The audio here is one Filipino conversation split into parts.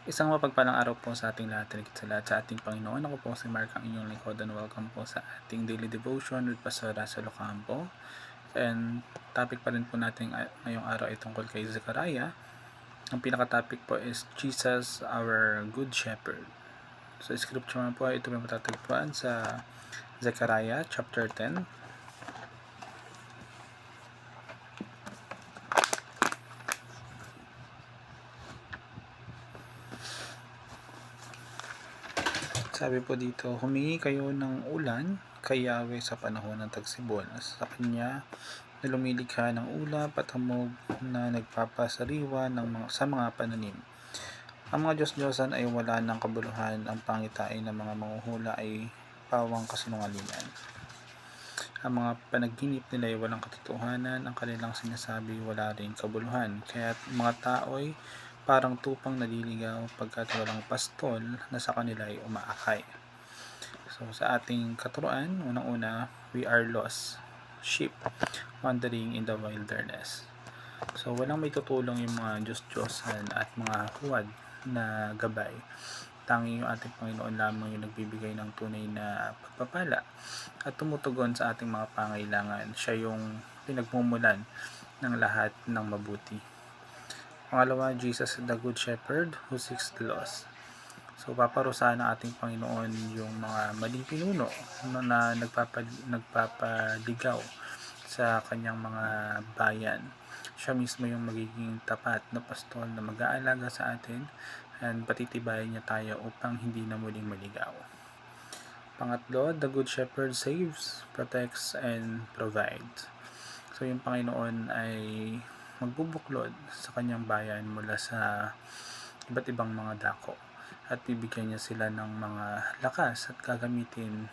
Isang mapagpalang araw po sa ating lahat, higit sa lahat sa ating Panginoon. Ako po si Mark, ang inyong lingkod, and welcome po sa ating daily devotion with Pastor Russell Ocampo. And topic pa rin po natin ngayong araw ay tungkol kay Zechariah. Ang pinaka-topic po is Jesus, our Good Shepherd. So, scripture po ito may matatagpuan sa Zechariah chapter 10. Sabi po dito, humingi kayo ng ulan kay Yahweh sa panahon ng tagsibol. Sa kanya na lumilikha ng ulap at hamog na nagpapasariwa sa mga pananim. Ang mga Diyos-Diyosan ay wala ng kabuluhan, ang pangitain ng mga manghuhula ay pawang kasinungalingan. Ang mga panaginip nila ay walang katotohanan, ang kanilang sinasabi wala rin kabuluhan, kaya mga tao'y parang tupang naliligaw pagkat walang pastol na sa kanila ay umaakay. So sa ating katuruan, unang-una, we are lost sheep wandering in the wilderness. So walang may tutulong yung mga Diyos-Diyosan at mga huwad na gabay. Tanging yung ating Panginoon lamang yung nagbibigay ng tunay na pagpapala at tumutugon sa ating mga pangailangan. Siya yung pinagmumulan ng lahat ng mabuti. Pangalawa, Jesus the Good Shepherd who seeks the lost. So paparusahan ng ating Panginoon yung mga maling pinuno na nagpapaligaw sa kanyang mga bayan. Siya mismo yung magiging tapat na pastol na mag-aalaga sa atin and patitibayan niya tayo upang hindi na muling maligaw. Pangatlo, the Good Shepherd saves, protects, and provides. So yung Panginoon ay magbubuklod sa kanyang bayan mula sa iba't ibang mga dako at bibigyan niya sila ng mga lakas at gagamitin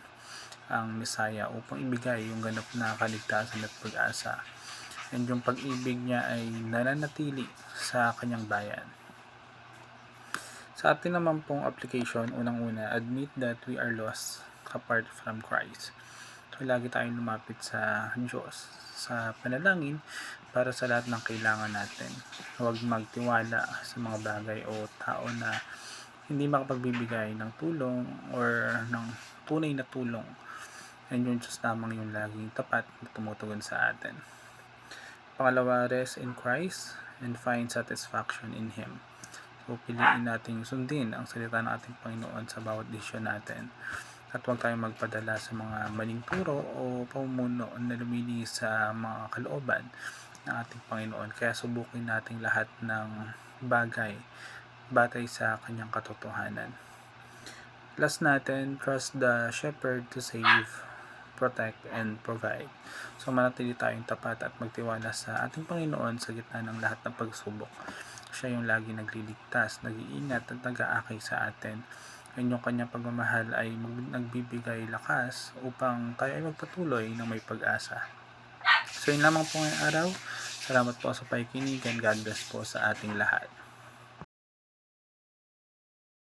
ang Messiah upang ibigay yung ganap na kaligtasan at pag-asa. And yung pag-ibig niya ay nananatili sa kanyang bayan. Sa atin naman pong application, unang-una, admit that we are lost apart from Christ. So, lagi tayong lumapit sa Diyos sa panalangin para sa lahat ng kailangan natin. Huwag magtiwala sa mga bagay o tao na hindi makapagbibigay ng tulong or ng tunay na tulong. And yung Diyos lamang yung laging tapat na tumutugon sa atin. Pangalawa, rest in Christ and find satisfaction in Him. So, piliin natin sundin ang salita ng ating Panginoon sa bawat desisyon natin. At huwag tayong magpadala sa mga maling turo o pamumuno na lumilis sa mga kalooban ng ating Panginoon. Kaya subukin natin lahat ng bagay batay sa kanyang katotohanan. Last natin, trust the shepherd to save, protect, and provide. So manatili tayong tapat at magtiwala sa ating Panginoon sa gitna ng lahat ng pagsubok. Siya yung lagi nagliligtas, nag-iingat at nag-aakay sa atin. And yung kanyang pagmamahal ay nagbibigay lakas upang tayo ay magpatuloy ng may pag-asa. So yun lamang po ngayong araw. Salamat po sa pakikinig and God bless po sa ating lahat.